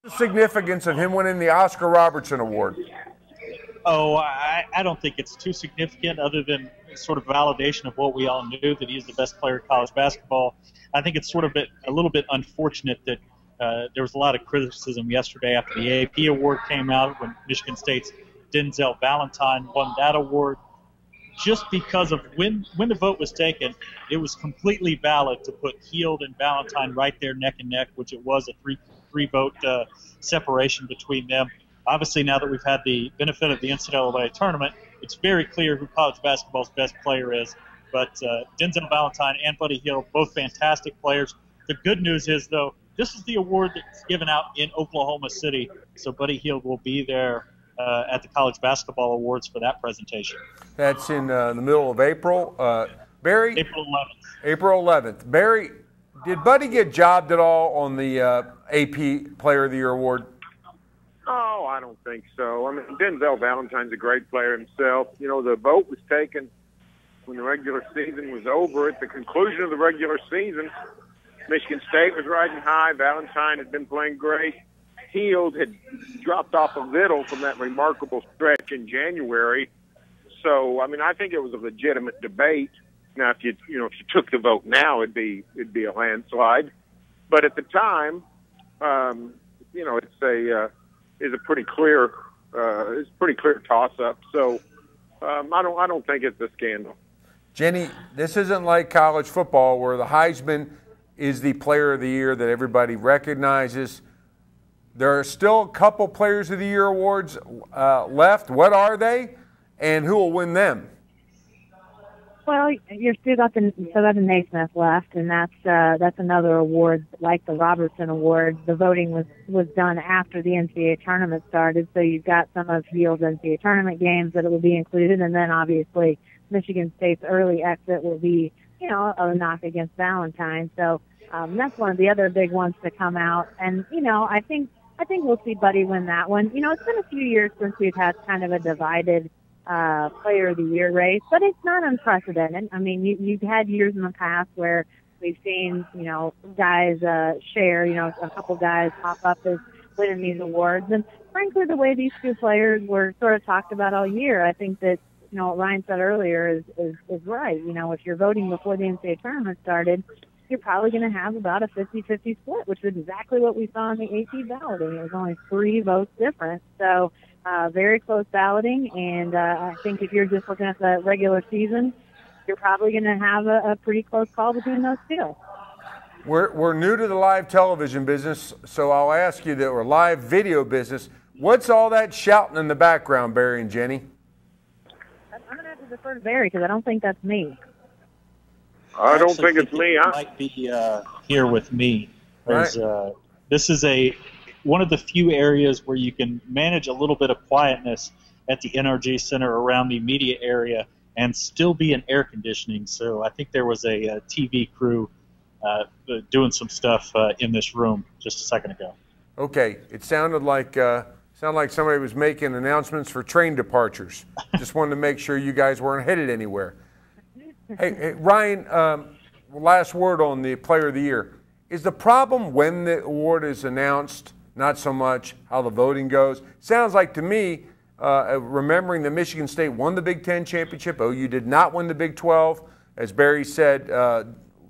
The significance of him winning the Oscar Robertson Award? Oh, I don't think it's too significant other than sort of validation of what we all knew, that he's the best player in college basketball. I think it's sort of a little bit unfortunate that there was a lot of criticism yesterday after the AP award came out when Michigan State's Denzel Valentine won that award. Just because of when the vote was taken, it was completely valid to put Hield and Valentine right there neck and neck, which it was a three vote separation between them. Obviously, now that we've had the benefit of the NCAA tournament, it's very clear who college basketball's best player is. But Denzel Valentine and Buddy Hield, both fantastic players. The good news is, though, this is the award that's given out in Oklahoma City, so Buddy Hield will be there at the College Basketball Awards for that presentation. That's in the middle of April. Barry? April 11th. April 11th. Barry, did Buddy get jobbed at all on the AP Player of the Year award? Oh, I don't think so. I mean, Denzel Valentine's a great player himself. You know, the vote was taken when the regular season was over. At the conclusion of the regular season, Michigan State was riding high. Valentine had been playing great. Hield had dropped off a little from that remarkable stretch in January. So, I mean, I think it was a legitimate debate. Now, if you took the vote now, it'd be a landslide. But at the time, it's a pretty clear toss-up. So, I don't think it's a scandal. Jenny, this isn't like college football where the Heisman is the Player of the Year that everybody recognizes. There are still a couple Players of the Year awards left. What are they, and who will win them? Well, you've still got the Naismith left, and that's another award like the Robertson Award. The voting was done after the NCAA tournament started, so you've got some of Hield's NCAA tournament games that it will be included, and then obviously Michigan State's early exit will be, a knock against Valentine. So that's one of the other big ones to come out, and I think we'll see Buddy win that one. It's been a few years since we've had kind of a divided Player of the Year race, but it's not unprecedented. I mean, you've had years in the past where we've seen, guys share, a couple guys pop up as winning these awards. And frankly, the way these two players were sort of talked about all year, I think that, what Ryan said earlier is right. If you're voting before the NCAA tournament started, you're probably going to have about a 50-50 split, which is exactly what we saw in the AP balloting. It was only 3 votes different. So, very close balloting, and I think if you're just looking at the regular season, you're probably going to have a pretty close call between those two. We're new to the live television business, so I'll ask you that we're live video business. What's all that shouting in the background, Barry and Jenny? I'm going to have to defer to Barry because I don't think that's me. I don't think it's me. It might be here with me. Right. This is one of the few areas where you can manage a little bit of quietness at the NRG Center around the media area and still be in air conditioning. So I think there was a TV crew doing some stuff in this room just a second ago. Okay, it sounded like somebody was making announcements for train departures. Just wanted to make sure you guys weren't headed anywhere. Hey Ryan, last word on the Player of the Year. Is the problem when the award is announced, not so much how the voting goes? Sounds like to me, remembering that Michigan State won the Big Ten championship, OU did not win the Big 12. As Barry said,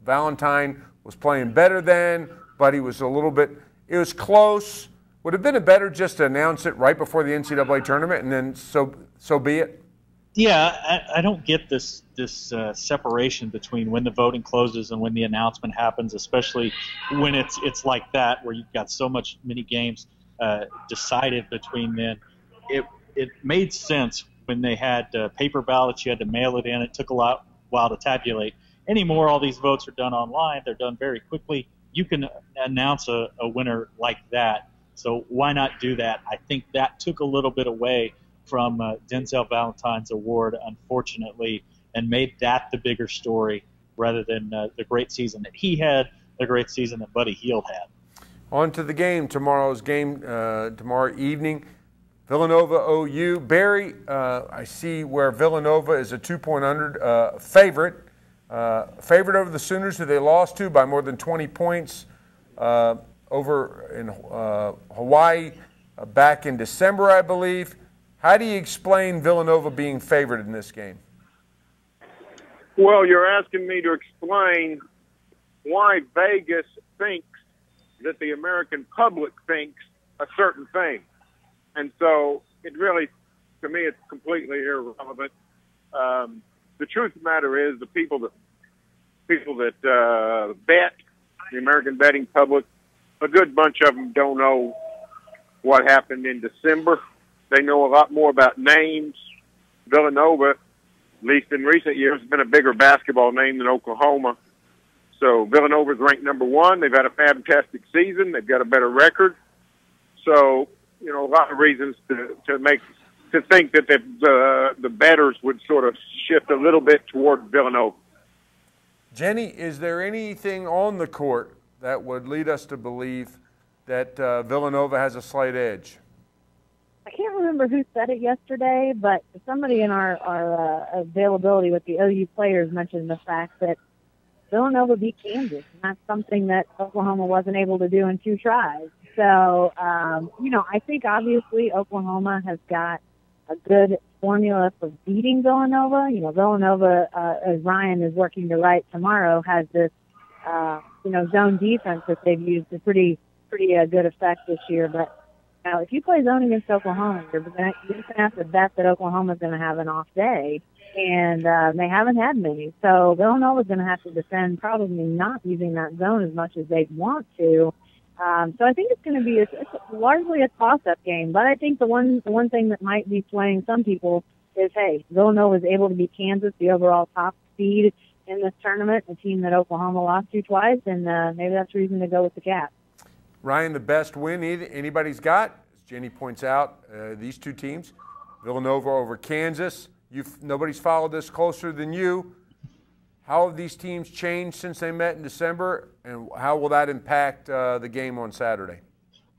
Valentine was playing better then, but he was it was close. Would it have been better just to announce it right before the NCAA tournament and then so be it? Yeah, I don't get this separation between when the voting closes and when the announcement happens, especially when it's like that where you've got many games decided between then. It made sense when they had paper ballots. You had to mail it in. It took a while to tabulate. Anymore, all these votes are done online. They're done very quickly. You can announce a winner like that. So why not do that? I think that took a little bit away from Denzel Valentine's award, unfortunately, and made that the bigger story rather than the great season that he had, the great season that Buddy Hield had. On to the game, tomorrow evening, Villanova OU. Barry, I see where Villanova is a 2-point under favorite over the Sooners, who they lost to by more than 20 points. over in Hawaii back in December, I believe. How do you explain Villanova being favored in this game? Well, you're asking me to explain why Vegas thinks that the American public thinks a certain thing. And so it really, to me, it's completely irrelevant. The truth of the matter is the people that bet, the American betting public, a good bunch of them don't know what happened in December. They know a lot more about names. Villanova, at least in recent years, has been a bigger basketball name than Oklahoma. So Villanova's ranked number one. They've had a fantastic season. They've got a better record. So, a lot of reasons to think that the bettors would sort of shift a little bit toward Villanova. Jenny, is there anything on the court that would lead us to believe that Villanova has a slight edge? I can't remember who said it yesterday, but somebody in our availability with the OU players mentioned the fact that Villanova beat Kansas, and that's something that Oklahoma wasn't able to do in 2 tries. So, I think obviously Oklahoma has got a good formula for beating Villanova. Villanova, as Ryan is working to write tomorrow, has this, zone defense that they've used to pretty good effect this year. But if you play zone against Oklahoma, you're just going to have to bet that Oklahoma's going to have an off day. And they haven't had many. So Villanova's going to have to defend, probably not using that zone as much as they want to. So I think it's going to be it's largely a toss-up game. But I think the one thing that might be swaying some people is, hey, Villanova was able to beat Kansas, the overall top seed in this tournament, a team that Oklahoma lost to twice, and maybe that's reason to go with the Cats. Ryan, the best win anybody's got, as Jenny points out, these two teams, Villanova over Kansas. Nobody's followed this closer than you. How have these teams changed since they met in December, and how will that impact the game on Saturday?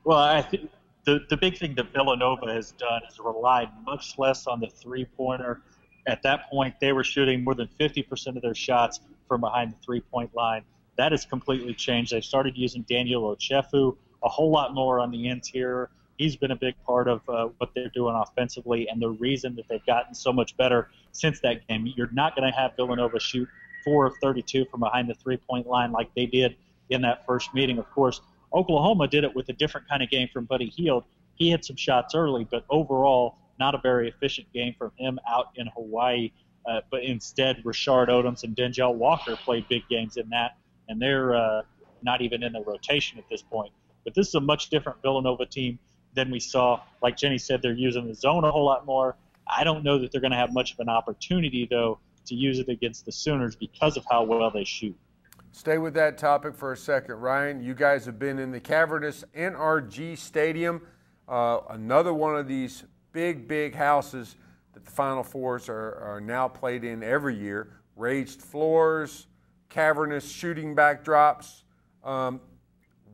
Well, I think the big thing that Villanova has done is relied much less on the three-pointer. At that point, they were shooting more than 50% of their shots from behind the three-point line. That has completely changed. They started using Daniel Ochefu a whole lot more on the interior. He's been a big part of what they're doing offensively, and the reason that they've gotten so much better since that game. You're not going to have Villanova shoot 4 of 32 from behind the three-point line like they did in that first meeting. Of course, Oklahoma did it with a different kind of game from Buddy Hield. He had some shots early, but overall, not a very efficient game from him out in Hawaii. But instead, Rashard Odoms and Denzel Walker played big games in that, and they're not even in the rotation at this point. But this is a much different Villanova team than we saw. Like Jenny said, they're using the zone a whole lot more. I don't know that they're going to have much of an opportunity, though, to use it against the Sooners because of how well they shoot. Stay with that topic for a second. Ryan, you guys have been in the cavernous NRG Stadium, another one of these big houses that the Final Fours are now played in every year. Raised floors, cavernous shooting backdrops.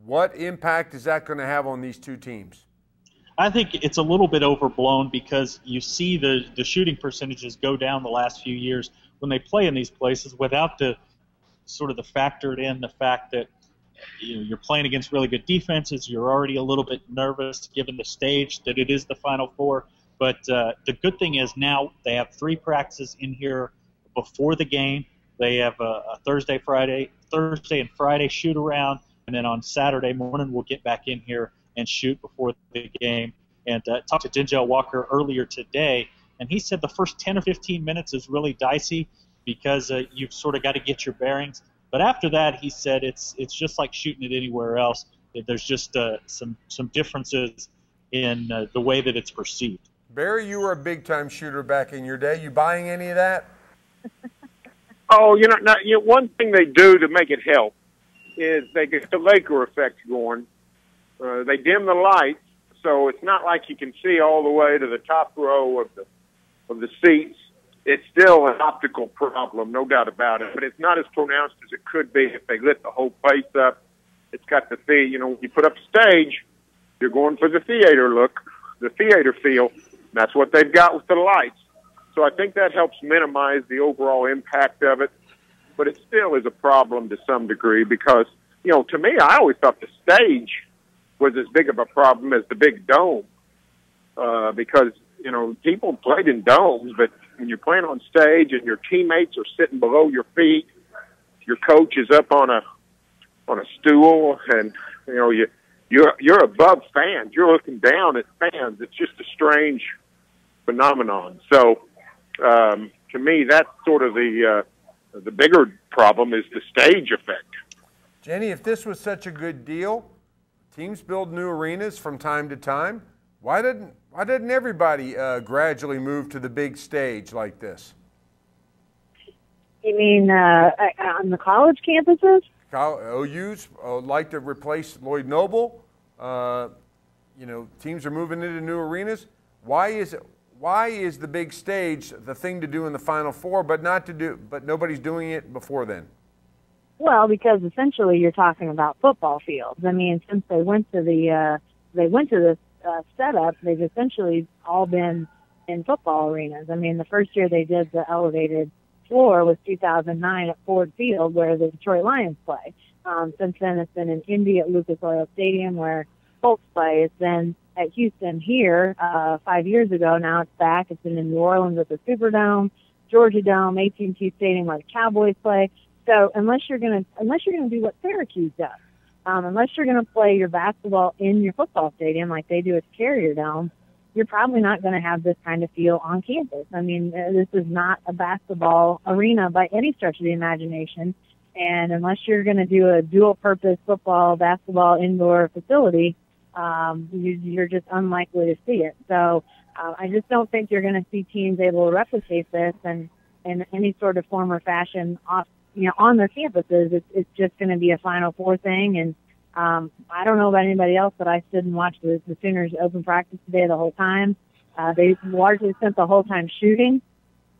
What impact is that going to have on these two teams? I think it's a little bit overblown because you see the shooting percentages go down the last few years when they play in these places without the factored in the fact that you're playing against really good defenses. You're already a little bit nervous given the stage that it is the Final Four. But the good thing is now they have 3 practices in here before the game. They have a Thursday and Friday shoot around, and then on Saturday morning we'll get back in here and shoot before the game. And talked to Denzel Walker earlier today, and he said the first 10 or 15 minutes is really dicey because you've sort of got to get your bearings. But after that, he said it's just like shooting it anywhere else. There's just some differences in the way that it's perceived. Barry, you were a big-time shooter back in your day. You buying any of that? Oh, one thing they do to make it help is they get the Laker effect going. They dim the lights, so it's not like you can see all the way to the top row of the seats. It's still an optical problem, no doubt about it, but it's not as pronounced as it could be if they lit the whole place up. It's got the when you put up a stage, you're going for the theater look, the theater feel. That's what they've got with the lights. So I think that helps minimize the overall impact of it, but it still is a problem to some degree because, to me, I always thought the stage was as big of a problem as the big dome, because, people played in domes, but when you're playing on stage and your teammates are sitting below your feet, your coach is up on a stool, and, you're above fans. You're looking down at fans. It's just a strange phenomenon. So, to me, that's sort of the bigger problem is the stage effect. Jenny, if this was such a good deal, teams build new arenas from time to time. Why didn't everybody gradually move to the big stage like this? You mean on the college campuses? OU's like to replace Lloyd Noble. Teams are moving into new arenas. Why is the big stage the thing to do in the Final Four, but nobody's doing it before then? Well, because essentially you're talking about football fields. I mean, since they went to this setup, they've essentially all been in football arenas. I mean, the first year they did the elevated floor was 2009 at Ford Field, where the Detroit Lions play. Since then, it's been in Indy at Lucas Oil Stadium, where Colts play. It's been at Houston here 5 years ago. Now it's back. It's been in New Orleans at the Superdome, Georgia Dome, AT&T Stadium, where the Cowboys play. So unless you're gonna do what Syracuse does, unless you're gonna play your basketball in your football stadium like they do at Carrier Dome, you're probably not going to have this kind of feel on campus. I mean, this is not a basketball arena by any stretch of the imagination. And unless you're going to do a dual-purpose football, basketball, indoor facility, you're just unlikely to see it. So I just don't think you're going to see teams able to replicate this and in any sort of form or fashion on their campuses. It's just going to be a Final Four thing. And I don't know about anybody else, but I stood and watched the Sooners open practice today the whole time. They largely spent the whole time shooting,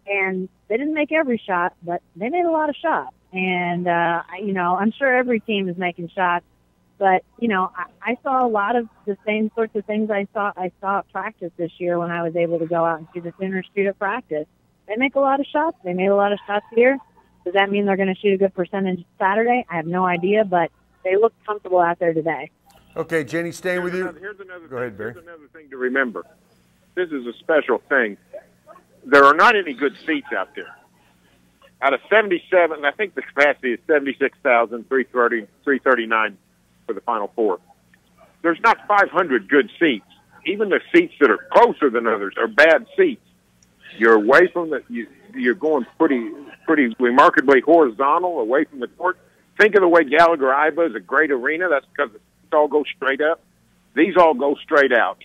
and they didn't make every shot, but they made a lot of shots. And, I'm sure every team is making shots, but, I saw a lot of the same sorts of things I saw at practice this year when I was able to go out and see the Sooners shoot at practice. They make a lot of shots. They made a lot of shots here. Does that mean they're going to shoot a good percentage Saturday? I have no idea, but they look comfortable out there today. Okay, Jenny, staying with you. Go ahead, Barry. Here's another thing to remember. This is a special thing. There are not any good seats out there. Out of 77, I think the capacity is 76,339 for the Final Four. There's not 500 good seats. Even the seats that are closer than others are bad seats. You're away from you're going pretty remarkably horizontal away from the court. Think of the way Gallagher-Iba is a great arena. That's because it all goes straight up. These all go straight out.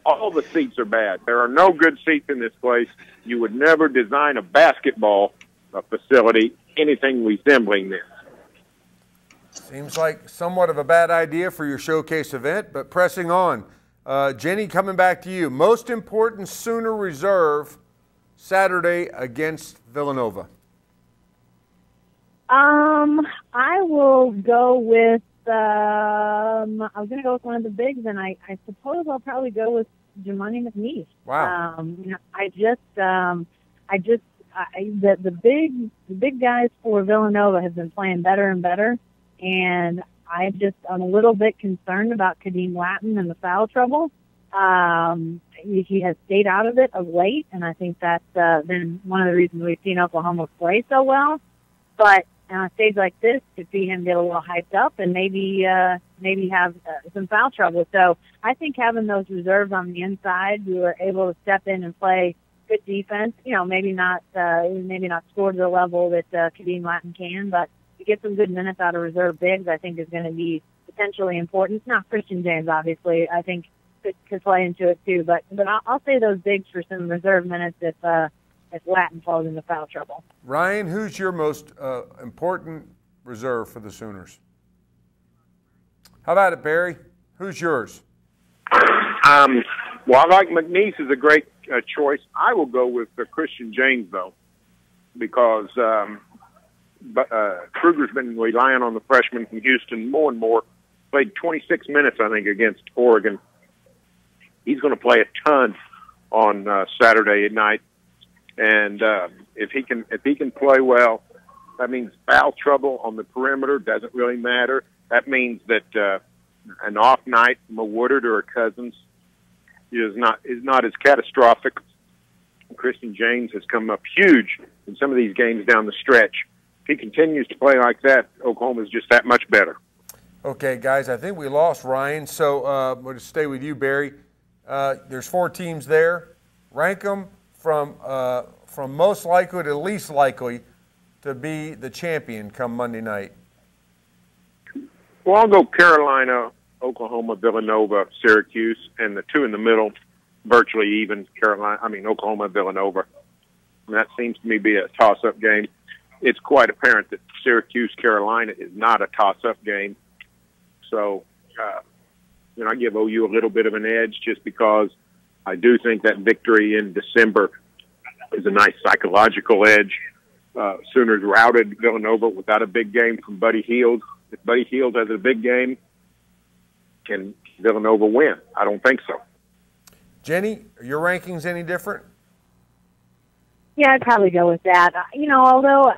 All the seats are bad. There are no good seats in this place. You would never design a basketball facility anything resembling this. Seems like somewhat of a bad idea for your showcase event, but pressing on. Jenny, coming back to you. Most important Sooner reserve Saturday against Villanova. I will go with, I was going to go with one of the bigs, and I suppose I'll probably go with Jimani McNeese. Wow. The big guys for Villanova have been playing better and better, and I'm a little bit concerned about Kadeem Latin and the foul trouble. He has stayed out of it of late, and I think that's been one of the reasons we've seen Oklahoma play so well. But on a stage like this, to see him get a little hyped up and maybe have some foul trouble. So I think having those reserves on the inside who are able to step in and play good defense, maybe not score to the level that Kadeem Latin can, but to get some good minutes out of reserve bigs, I think is going to be potentially important. Not Christian James, obviously. I think could play into it too, but I'll say those bigs for some reserve minutes if Latin falls into foul trouble. Ryan, who's your most important reserve for the Sooners? How about it, Barry? Who's yours? Well, I like McNeese as a great choice. I will go with Christian James, though, because Kruger's been relying on the freshman from Houston more and more. Played 26 minutes, I think, against Oregon. He's going to play a ton on Saturday at night. And if he can play well, that means foul trouble on the perimeter doesn't really matter. That means that an off night from a Woodard or a Cousins is not as catastrophic. Christian James has come up huge in some of these games down the stretch. If he continues to play like that, Oklahoma's just that much better. Okay, guys, I think we lost Ryan, so we'll just stay with you, Barry. There's 4 teams there. Rank them from most likely to least likely to be the champion come Monday night. Well, I'll go Carolina, Oklahoma, Villanova, Syracuse, and the 2 in the middle, virtually even. Oklahoma, Villanova. And that seems to me be a toss-up game. It's quite apparent that Syracuse, Carolina is not a toss-up game. So, I give OU a little bit of an edge just because I do think that victory in December is a nice psychological edge. Sooners routed Villanova without a big game from Buddy Hield. If Buddy Hield has a big game, can Villanova win? I don't think so. Jenny, are your rankings any different? Yeah, I'd probably go with that. Although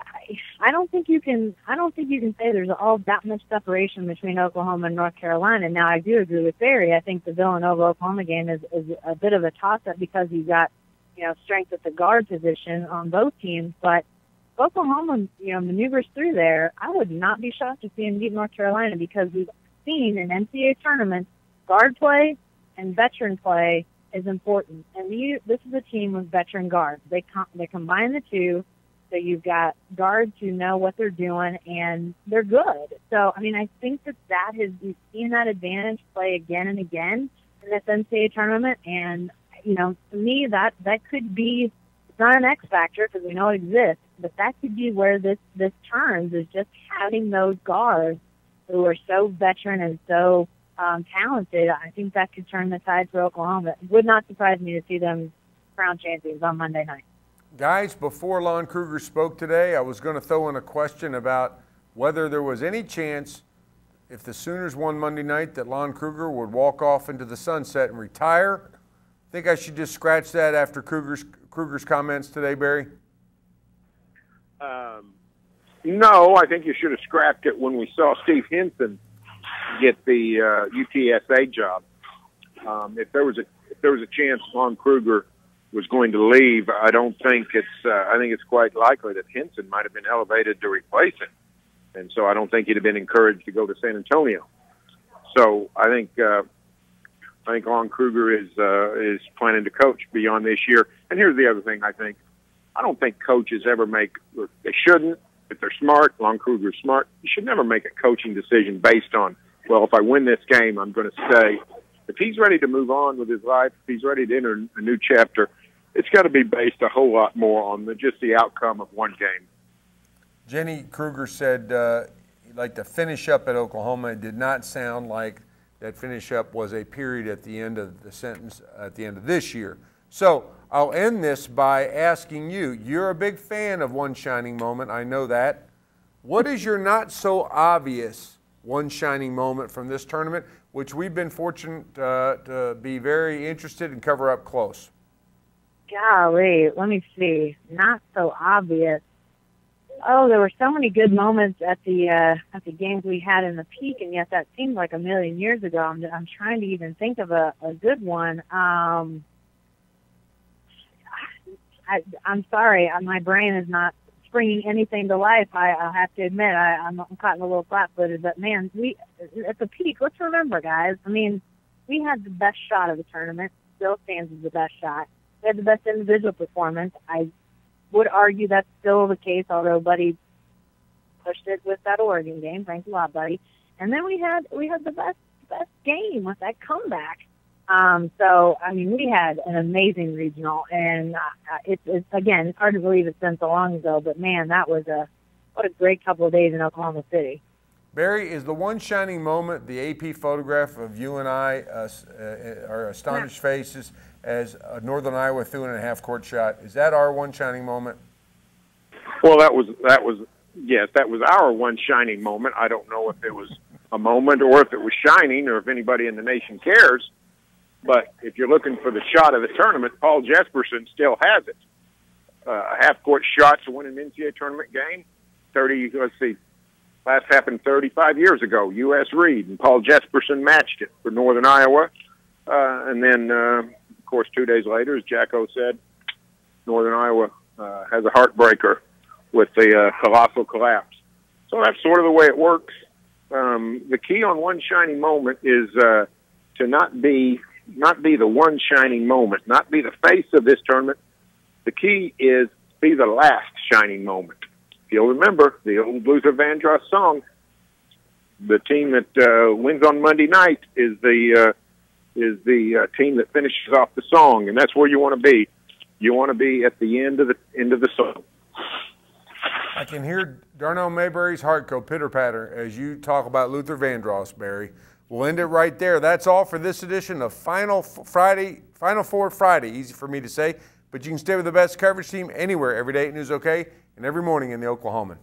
I don't think you can say there's all that much separation between Oklahoma and North Carolina. Now, I do agree with Barry. I think the Villanova-Oklahoma game is a bit of a toss-up because you've got, strength at the guard position on both teams. But Oklahoma, maneuvers through there. I would not be shocked to see them beat North Carolina because we've seen in NCAA tournaments guard play and veteran play is important. And this is a team with veteran guards. They combine the two. So you've got guards who know what they're doing, and they're good. So, I think we've seen that advantage play again and again in this NCAA tournament. And, to me, that could be, it's not an X factor because we know it exists, but that could be where this turns, is just having those guards who are so veteran and so talented. I think that could turn the tide for Oklahoma. It would not surprise me to see them crowned champions on Monday night. Guys, before Lon Kruger spoke today, I was going to throw in a question about whether there was any chance, if the Sooners won Monday night, that Lon Kruger would walk off into the sunset and retire. Think I should just scratch that after Kruger's comments today, Barry? No, I think you should have scrapped it when we saw Steve Henson get the UTSA job. If there was a chance Lon Kruger was going to leave, I think it's quite likely that Henson might have been elevated to replace him, and so I don't think he'd have been encouraged to go to San Antonio. So I think Lon Kruger is planning to coach beyond this year. And here's the other thing: I don't think coaches ever they shouldn't. If they're smart, Lon Kruger's smart. You should never make a coaching decision based on, well, if I win this game, I'm going to stay. If he's ready to move on with his life, if he's ready to enter a new chapter, it's got to be based a whole lot more on just the outcome of one game. Jenny Kruger said he'd like to finish up at Oklahoma. It did not sound like that finish up was a period at the end of the sentence at the end of this year. So I'll end this by asking you, you're a big fan of One Shining Moment, I know that. What is your not so obvious one shining moment from this tournament, which we've been fortunate to be very interested and cover up close? Golly, let me see. Not so obvious. Oh, there were so many good moments at the games we had in the Peak, and yet that seemed like a million years ago. I'm trying to even think of a good one. I'm sorry, my brain is not springing anything to life. I'll have to admit, I'm caught in a little flat-footed. But man, we at the Peak. Let's remember, guys. We had the best shot of the tournament. Still stands as the best shot. We had the best individual performance. I would argue that's still the case, although Buddy pushed it with that Oregon game. Thanks a lot, Buddy. And then we had the best game with that comeback. We had an amazing regional, and it's again, it's hard to believe it's been so long ago, but man, what a great couple of days in Oklahoma City. Barry, is the one shining moment the AP photograph of you and I, our astonished faces, as Northern Iowa threw in a half-court shot? Is that our one shining moment? Well, that was yes, that was our one shining moment. I don't know if it was a moment or if it was shining or if anybody in the nation cares. But if you're looking for the shot of the tournament, Paul Jesperson still has it. A half-court shot to win an NCAA tournament game, Last happened 35 years ago. U.S. Reed and Paul Jesperson matched it for Northern Iowa. And then, of course, 2 days later, as Jacko said, Northern Iowa has a heartbreaker with the colossal collapse. So that's sort of the way it works. The key on one shining moment is to not be the one shining moment, not be the face of this tournament. The key is be the last shining moment. If you'll remember the old Luther Vandross song, the team that wins on Monday night is the team that finishes off the song, and that's where you want to be. You want to be at the end of the song. I can hear Darnell Mayberry's heart go pitter-patter as you talk about Luther Vandross, Barry. We'll end it right there. That's all for this edition of Final Four Friday. Easy for me to say, but you can stay with the best coverage team anywhere, every day at News OK, and every morning in the Oklahoman.